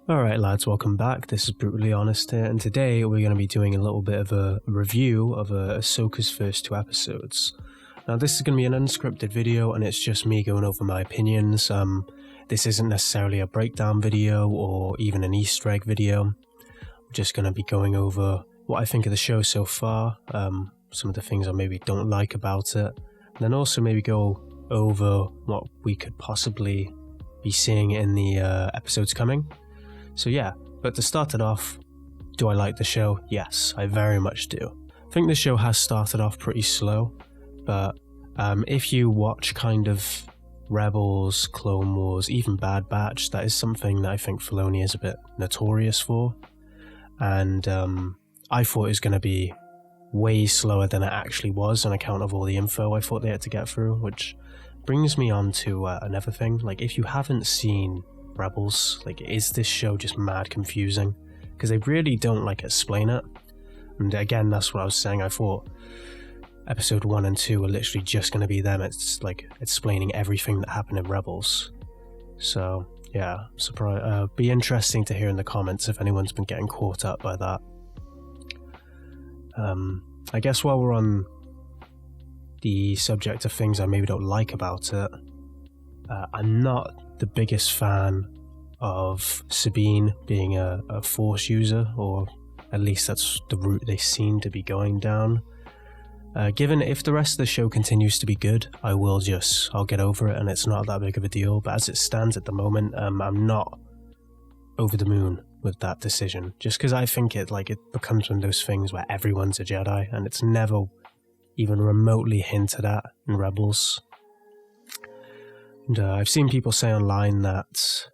Alright lads, welcome back. This is Brutally Honest here, and today we're going to be doing a little bit of a review of Ahsoka's first 2 episodes. Now this is going to be an unscripted video, and it's just me going over my opinions. This isn't necessarily a breakdown video or even an Easter egg video. I'm just going to be going over what I think of the show so far, some of the things I maybe don't like about it, and then also maybe go over what we could possibly be seeing in the episodes coming. So yeah, but to start it off, do I like the show? Yes, I very much do. I think the show has started off pretty slow, but if you watch kind of Rebels, Clone Wars, even Bad Batch, that is something that I think Filoni is a bit notorious for. And I thought it was going to be way slower than it actually was on account of all the info I thought they had to get through, which brings me on to another thing. Like, if you haven't seen Rebels, like, is this show just mad confusing? Because they really don't explain it. And again, that's what I was saying. I thought episode 1 and 2 are literally just going to be them. It's like explaining everything that happened in Rebels. So yeah, be interesting to hear in the comments if anyone's been getting caught up by that. I guess while we're on the subject of things I maybe don't like about it, I'm not the biggest fan of Sabine being a Force user, or at least that's the route they seem to be going down. Given if the rest of the show continues to be good, I'll get over it and it's not that big of a deal, but as it stands at the moment, I'm not over the moon with that decision, just because I think it becomes one of those things where everyone's a Jedi, and it's never even remotely hinted at in Rebels. And I've seen people say online that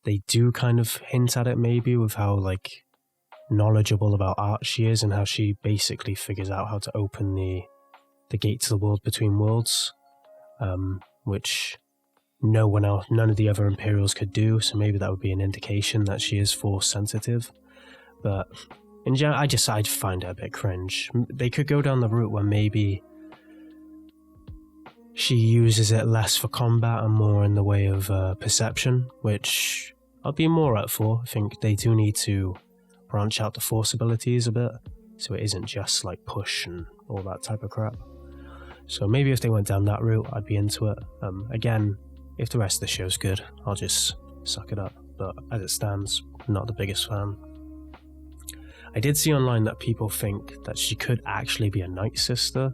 they do kind of hint at it maybe with how knowledgeable about art she is, and how she basically figures out how to open the gate to the world between worlds, which none of the other Imperials could do, so maybe that would be an indication that she is Force sensitive. But in general, I'd find it a bit cringe. They could go down the route where maybe she uses it less for combat and more in the way of perception, which I'll be more up for. I think they do need to branch out the Force abilities a bit, so it isn't just push and all that type of crap. So maybe if they went down that route, I'd be into it. Again, if the rest of the show's good, I'll just suck it up, but as it stands, not the biggest fan. I did see online that people think that she could actually be a Night Sister,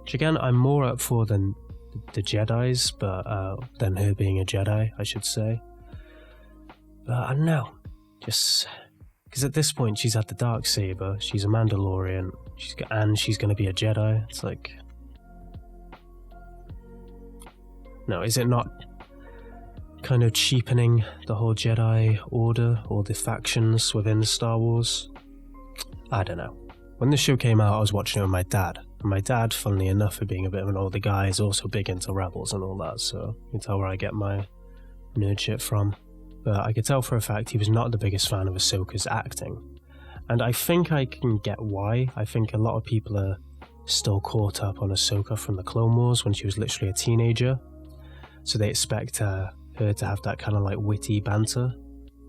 which again, I'm more up for than the Jedis, but than her being a Jedi, I should say. But I don't know, just because at this point she's had the Darksaber, she's a Mandalorian, she's going to be a Jedi. It's no, is it not kind of cheapening the whole Jedi Order or the factions within Star Wars? I don't know. When the show came out, I was watching it with my dad. And my dad, funnily enough, for being a bit of an older guy, is also big into Rebels and all that, so you can tell where I get my nerd shit from. But I could tell for a fact he was not the biggest fan of Ahsoka's acting. And I think I can get why. I think a lot of people are still caught up on Ahsoka from the Clone Wars when she was literally a teenager. So they expect her to have that kind of witty banter.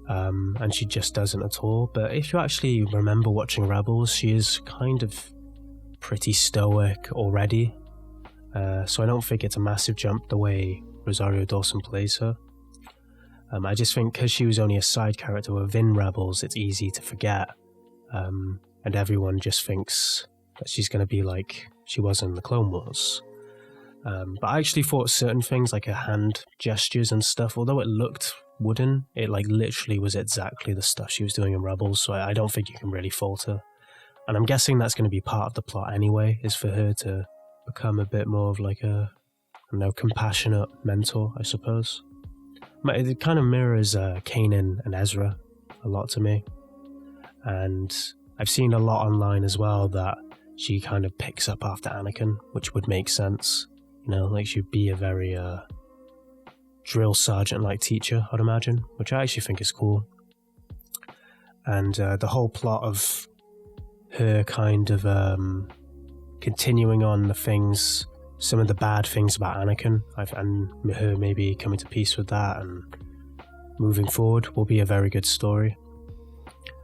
And she just doesn't at all. But if you actually remember watching Rebels, she is kind of pretty stoic already. So I don't think it's a massive jump the way Rosario Dawson plays her. I just think because she was only a side character within Rebels, it's easy to forget. And everyone just thinks that she's going to be like she was in the Clone Wars. But I actually thought certain things, like her hand gestures and stuff, although it looked wooden, it literally was exactly the stuff she was doing in Rebels, so I don't think you can really fault her. And I'm guessing that's going to be part of the plot anyway, is for her to become a bit more of a compassionate mentor, I suppose. It kind of mirrors Kanan and Ezra a lot to me. And I've seen a lot online as well that she kind of picks up after Anakin, which would make sense. She'd be a very drill sergeant-like teacher, I'd imagine, which I actually think is cool. And the whole plot of her kind of continuing on some of the bad things about Anakin, and her maybe coming to peace with that, and moving forward will be a very good story.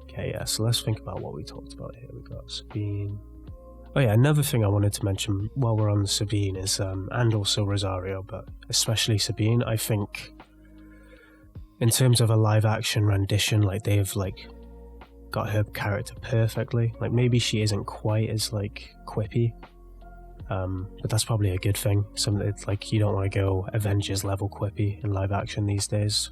Okay, yeah, so let's think about what we talked about here. We got Sabine. Oh yeah, another thing I wanted to mention while we're on Sabine is, and also Rosario, but especially Sabine, I think in terms of a live action rendition, like they've like got her character perfectly. Like maybe she isn't quite as like quippy, but that's probably a good thing. Something it's like you don't want to go Avengers level quippy in live action these days.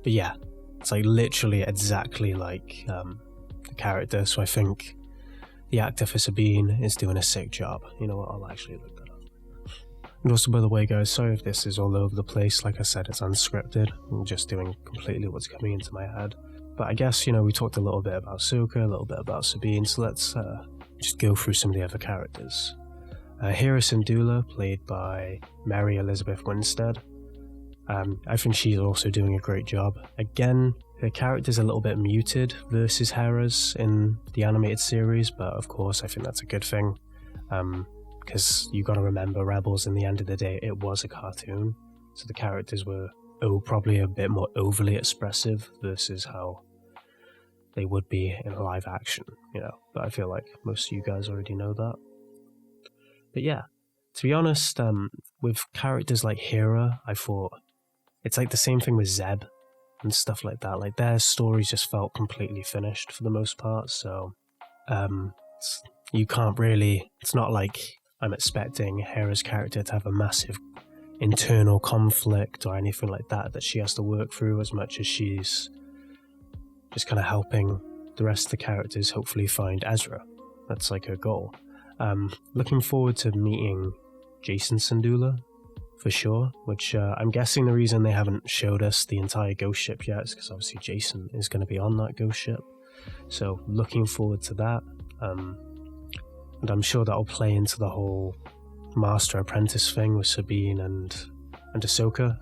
But yeah, it's like literally exactly like the character. So I think the actor for Sabine is doing a sick job. You know what? I'll actually look that up. And also, by the way, guys, sorry if this is all over the place. Like I said, it's unscripted. I'm just doing completely what's coming into my head. But I guess, you know, we talked a little bit about Ahsoka, a little bit about Sabine, so let's just go through some of the other characters. Hera Syndulla, played by Mary Elizabeth Winstead. I think she's also doing a great job. Again, her character's a little bit muted versus Hera's in the animated series, but of course I think that's a good thing. Because you gotta remember, Rebels, in the end of the day, it was a cartoon, so the characters were probably a bit more overly expressive versus how they would be in live action, you know, but I feel like most of you guys already know that. But yeah, to be honest, with characters like Hera, I thought it's like the same thing with Zeb and stuff like that. Like their stories just felt completely finished for the most part, so you can't really, it's not like I'm expecting Hera's character to have a massive internal conflict or anything like that she has to work through, as much as she's just kind of helping the rest of the characters hopefully find Ezra. That's like her goal. Looking forward to meeting Jacen Syndulla for sure, which I'm guessing the reason they haven't showed us the entire ghost ship yet is because obviously Jacen is going to be on that ghost ship, so looking forward to that. And I'm sure that'll play into the whole master apprentice thing with Sabine and Ahsoka.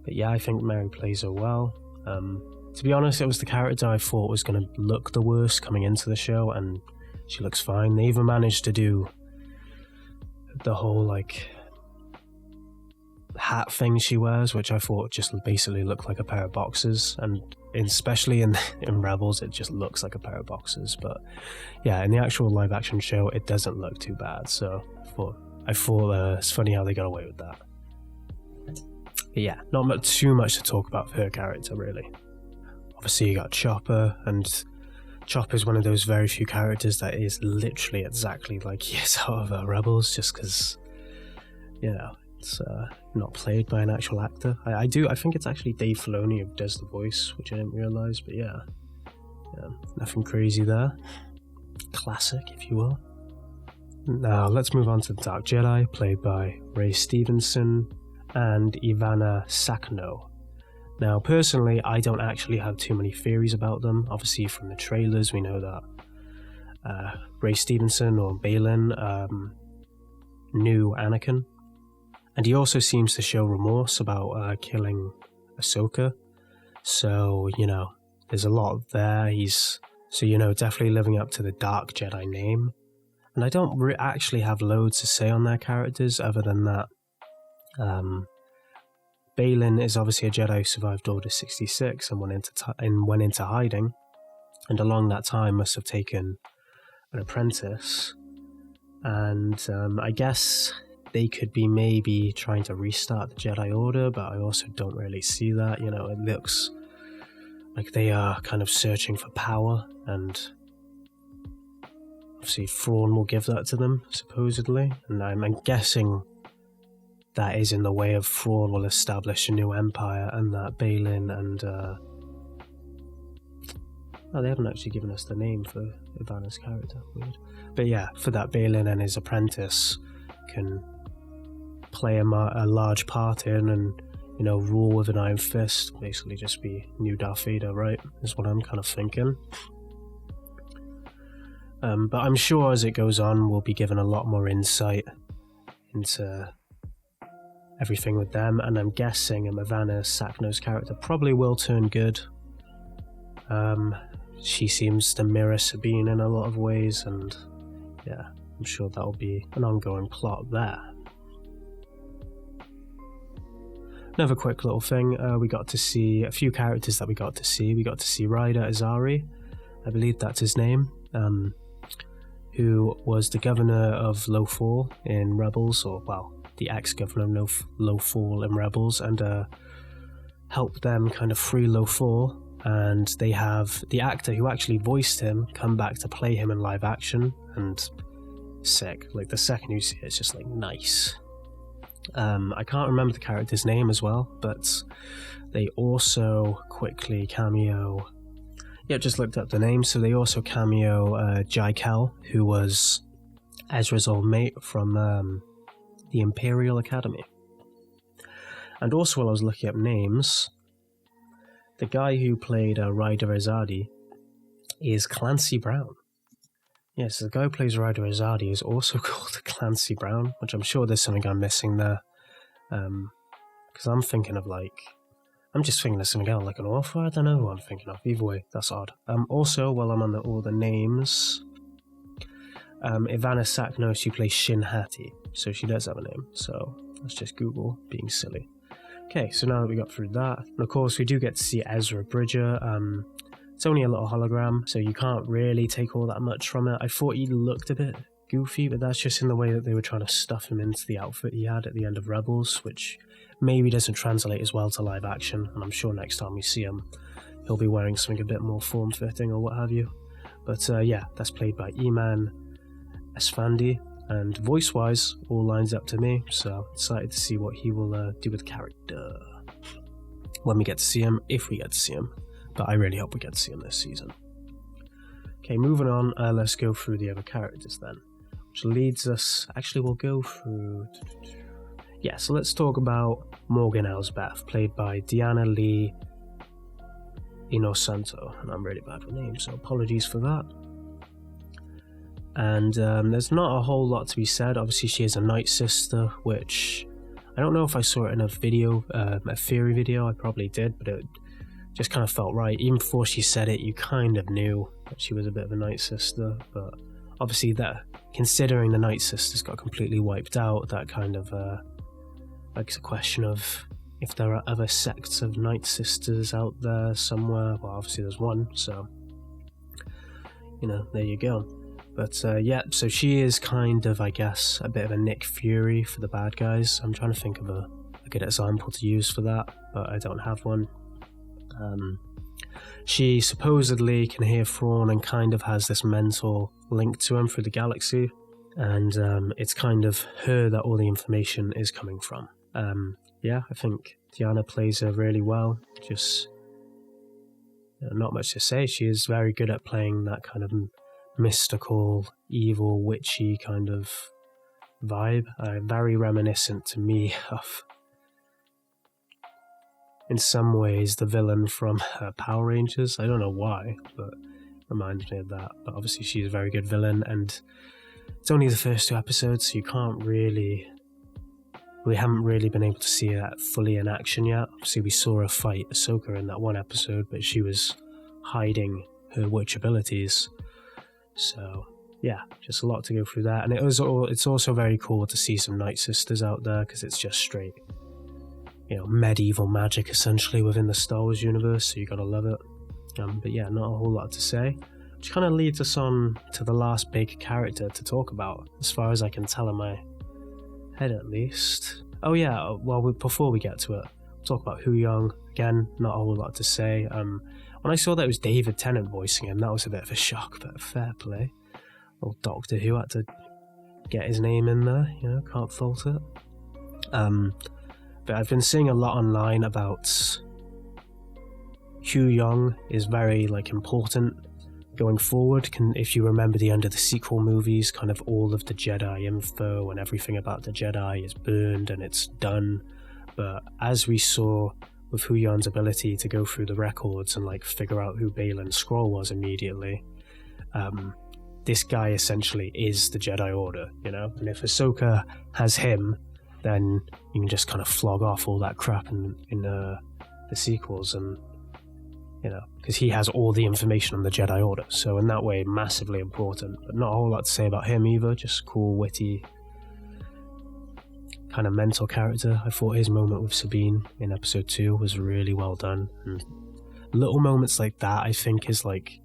But yeah, I think Mary plays her well. To be honest, it was the character I thought was going to look the worst coming into the show, and she looks fine. They even managed to do the whole like hat thing she wears, which I thought just basically looked like a pair of boxers, and especially in Rebels it just looks like a pair of boxers. But yeah, in the actual live action show it doesn't look too bad, so I thought it's funny how they got away with that. But yeah, not too much to talk about for her character really. Obviously you got Chopper, and Chopper's one of those very few characters that is literally exactly like he is out of Rebels, just because, you know, it's not played by an actual actor. I think it's actually Dave Filoni who does the voice, which I didn't realise, but yeah, nothing crazy there. Classic, if you will. Now let's move on to the Dark Jedi, played by Ray Stevenson and Ivana Sakno. Now personally, I don't actually have too many theories about them. Obviously from the trailers we know that Ray Stevenson, or Baylan, knew Anakin, and he also seems to show remorse about killing Ahsoka, so you know there's a lot there. He's, so you know, definitely living up to the Dark Jedi name. And I don't actually have loads to say on their characters other than that Baylan is obviously a Jedi who survived Order 66 and went into hiding, and along that time must have taken an apprentice, and I guess they could be maybe trying to restart the Jedi Order, but I also don't really see that. You know, it looks like they are kind of searching for power, and obviously Thrawn will give that to them, supposedly, and I'm guessing that is in the way of Thrawn will establish a new empire, and that Baylan and they haven't actually given us the name for Ivana's character, weird. But yeah, for that Baylan and his apprentice can play a large part in, and you know, rule with an iron fist, basically just be new Darth Vader, right, is what I'm kind of thinking. But I'm sure as it goes on we'll be given a lot more insight into everything with them, and I'm guessing Ivana Sakno's character probably will turn good. She seems to mirror Sabine in a lot of ways, and yeah, I'm sure that'll be an ongoing plot there. another quick little thing, we got to see a few characters that we got to see. We got to see Ryder Azari, I believe that's his name, who was the governor of Lothal in Rebels, or, well, the ex-governor of Lothal in Rebels, and helped them kind of free Lothal. And they have the actor who actually voiced him come back to play him in live action, and sick. Like, the second you see it, it's just like nice. I can't remember the character's name as well, but they also quickly cameo. Yeah, just looked up the name. So they also cameo Jai Kel, who was Ezra's old mate from the Imperial Academy. And also, while I was looking up names, the guy who played Ryder Azadi is Clancy Brown. Yes, the guy who plays Ryder Azadi is also called Clancy Brown, which I'm sure there's something I'm missing there. Because I'm thinking of I'm just thinking of something else, like an author. I don't know who I'm thinking of. Either way, that's odd. Also, while I'm on all the names, Ivana Saknos, who plays Shin Hati, so she does have a name. So let's just Google, being silly. Okay, so now that we got through that, and of course we do get to see Ezra Bridger. It's only a little hologram, so you can't really take all that much from it. I thought he looked a bit goofy, but that's just in the way that they were trying to stuff him into the outfit he had at the end of Rebels, which maybe doesn't translate as well to live action, and I'm sure next time we see him, he'll be wearing something a bit more form-fitting or what have you. But yeah, that's played by Iman Esfandi, and voice-wise, all lines up to me, so excited to see what he will do with the character when we get to see him, if we get to see him. But I really hope we get to see him this season. Okay, moving on, let's go through the other characters then, which leads us... Actually, we'll go through... Yeah, so let's talk about Morgan Elsbeth, played by Diana Lee Inosanto, and I'm really bad with names, so apologies for that. And there's not a whole lot to be said. Obviously, she is a Night Sister, which I don't know if I saw it in a video, a theory video. I probably did, but it just kind of felt right. Even before she said it, you kind of knew that she was a bit of a Night Sister. But obviously, that considering the Night Sisters got completely wiped out, that kind of begs a question of if there are other sects of Night Sisters out there somewhere. Well, obviously there's one, so there you go. But yeah, so she is kind of, I guess, a bit of a Nick Fury for the bad guys. I'm trying to think of a good example to use for that, but I don't have one. She supposedly can hear Thrawn and kind of has this mental link to him through the galaxy, and it's kind of her that all the information is coming from. Yeah, I think Diana plays her really well. Just not much to say. She is very good at playing that kind of mystical, evil, witchy kind of vibe. Very reminiscent to me of, in some ways, the villain from Power Rangers. I don't know why, but it reminds me of that. But obviously she's a very good villain, and it's only the first 2 episodes, so we haven't really been able to see her fully in action yet. Obviously we saw her fight Ahsoka in that one episode, but she was hiding her witch abilities. So yeah, just a lot to go through that. And it's also very cool to see some Night Sisters out there, because it's just straight, medieval magic essentially within the Star Wars universe, so you gotta love it. But yeah, not a whole lot to say, which kind of leads us on to the last big character to talk about, as far as I can tell in my head at least. Oh yeah, well, before we get to it, we'll talk about Hu Young. Again, not a whole lot to say. When I saw that it was David Tennant voicing him, that was a bit of a shock, but fair play. Old Doctor Who had to get his name in there, can't fault it. But I've been seeing a lot online about Hu Young is very important going forward. If you remember the end of the sequel movies, kind of all of the Jedi info and everything about the Jedi is burned and it's done. But as we saw with Hu Yan's ability to go through the records and figure out who Baylan Skoll was immediately, this guy essentially is the Jedi Order, and if Ahsoka has him, then you can just kind of flog off all that crap in the sequels, and because he has all the information on the Jedi Order, so in that way massively important. But not a whole lot to say about him either, just cool, witty kind of mental character. I thought his moment with Sabine in episode 2 was really well done, and little moments like that I think is like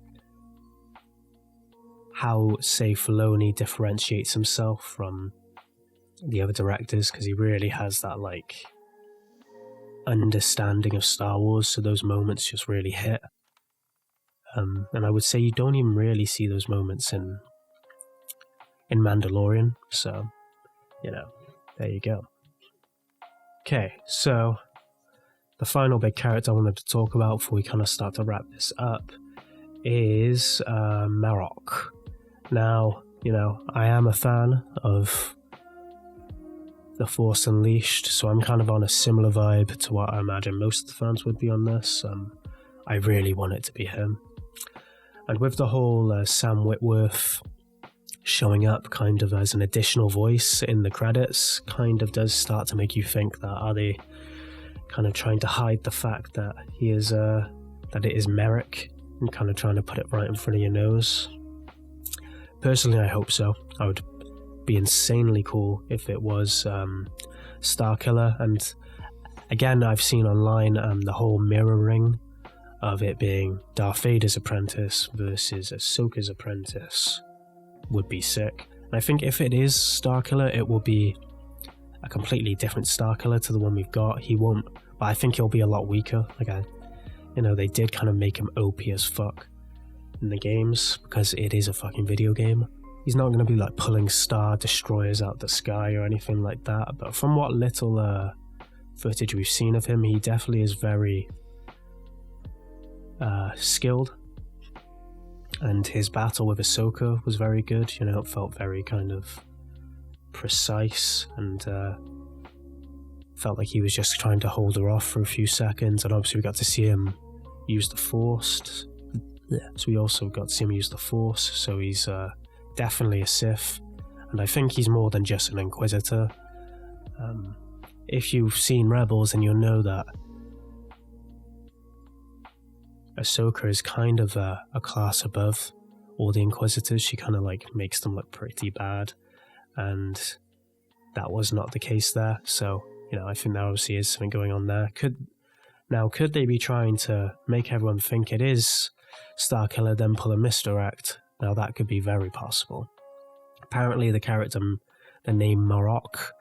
how, say, Filoni differentiates himself from the other directors, because he really has that like understanding of Star Wars, so those moments just really hit. And I would say you don't even really see those moments in Mandalorian, so, you know, there you go. Okay, so the final big character I wanted to talk about before we kind of start to wrap this up is Marok. Now, you know, I am a fan of The Force Unleashed, so I'm kind of on a similar vibe to what I imagine most of the fans would be on this. I really want it to be him. And with the whole Sam Witwerth showing up kind of as an additional voice in the credits, kind of does start to make you think that are they kind of trying to hide the fact that he is that it is Merrick, and kind of trying to put it right in front of your nose. Personally, I hope so. I would be insanely cool if it was Starkiller. And again, I've seen online the whole mirroring of it being Darth Vader's apprentice versus Ahsoka's apprentice would be sick. And I think if it is Starkiller, it will be a completely different Starkiller to the one we've got. He won't, but I think he'll be a lot weaker. Like, they did kind of make him OP as fuck in the games, because it is a fucking video game. He's not going to be like pulling star destroyers out the sky or anything like that, but from what little footage we've seen of him, he definitely is very skilled, and his battle with Ahsoka was very good. You know, it felt very kind of precise, and felt like he was just trying to hold her off for a few seconds. And obviously we got to see him use the Force. So we also got to see him use the Force, so he's definitely a Sith, and I think he's more than just an Inquisitor. If you've seen Rebels, then you'll know that Ahsoka is kind of a class above all the Inquisitors. She kind of like makes them look pretty bad, and that was not the case there. So, you know, I think there obviously is something going on there. Could they be trying to make everyone think it is Starkiller, then pull a misdirect? Now that could be very possible. Apparently the character, the name Marok,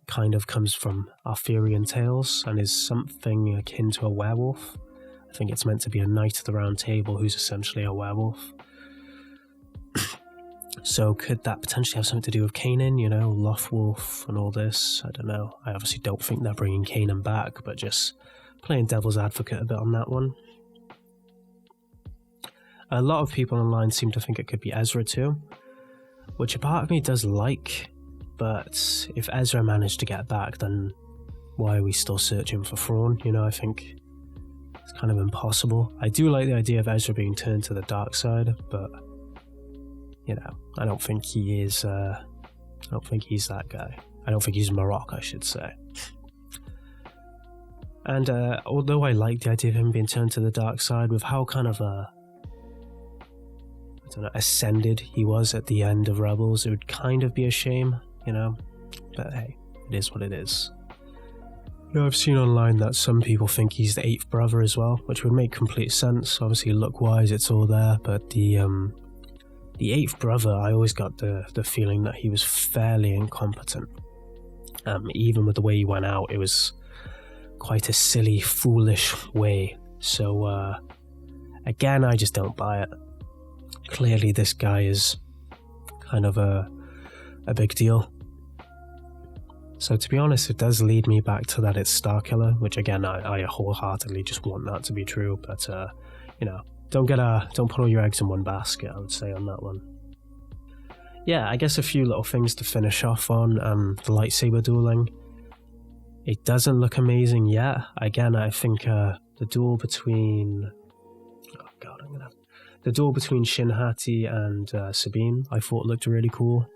kind of comes from Arthurian tales and is something akin to a werewolf. I think it's meant to be a knight of the round table who's essentially a werewolf. So could that potentially have something to do with Kanan, you know, Lothwolf and all this? I don't know. I obviously don't think they're bringing Kanan back, but just playing devil's advocate a bit on that one. A lot of people online seem to think it could be Ezra too, which a part of me does like, but if Ezra managed to get back, then why are we still searching for Thrawn? You know, I think it's kind of impossible. I do like the idea of Ezra being turned to the dark side, but, you know, I don't think he is, I don't think he's that guy. I don't think he's Marok, I should say. And although I like the idea of him being turned to the dark side, with how kind of ascended he was at the end of Rebels, it would kind of be a shame, you know, but hey, it is what it is. You know, I've seen online that some people think he's the 8th brother as well, which would make complete sense. Obviously, look-wise, it's all there, but the 8th brother, I always got the feeling that he was fairly incompetent. Even with the way he went out, it was quite a silly, foolish way. So, again, I just don't buy it. Clearly this guy is kind of a big deal. So to be honest, it does lead me back to that it's Starkiller, which again, I wholeheartedly just want that to be true, but you know, don't put all your eggs in one basket, I would say, on that one. Yeah, I guess a few little things to finish off on. The lightsaber dueling. It doesn't look amazing yet. Again, I think the duel between Shin Hati and Sabine, I thought looked really cool.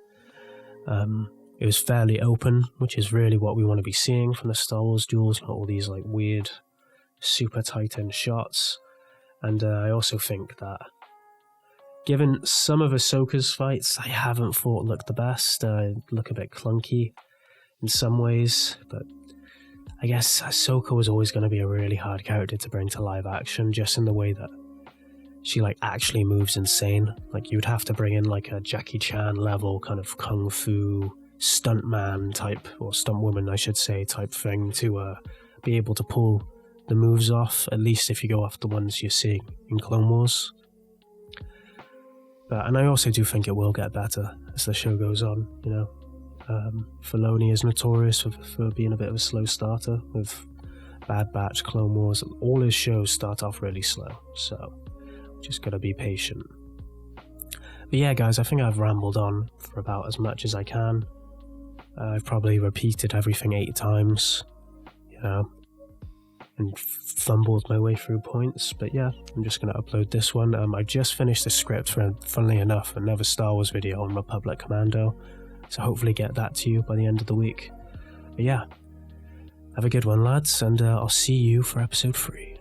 It was fairly open, which is really what we want to be seeing from the Star Wars duels, not all these like weird, super tight-end shots. And I also think that, given some of Ahsoka's fights, I haven't thought looked the best, look a bit clunky. in some ways, but I guess Ahsoka was always going to be a really hard character to bring to live action, just in the way that she like actually moves insane. Like you'd have to bring in like a Jackie Chan level kind of kung fu stuntman type, or stuntwoman I should say, type thing to be able to pull the moves off, at least if you go off the ones you're seeing in Clone Wars. And I also do think it will get better as the show goes on, you know. Filoni is notorious for being a bit of a slow starter with Bad Batch, Clone Wars. All his shows start off really slow, so just gotta be patient. But yeah, guys, I think I've rambled on for about as much as I can. I've probably repeated everything 8 times, you know, and fumbled my way through points. But yeah, I'm just gonna upload this one. I just finished the script for, funnily enough, another Star Wars video on Republic Commando, so hopefully get that to you by the end of the week. But yeah, have a good one, lads, and I'll see you for episode 3.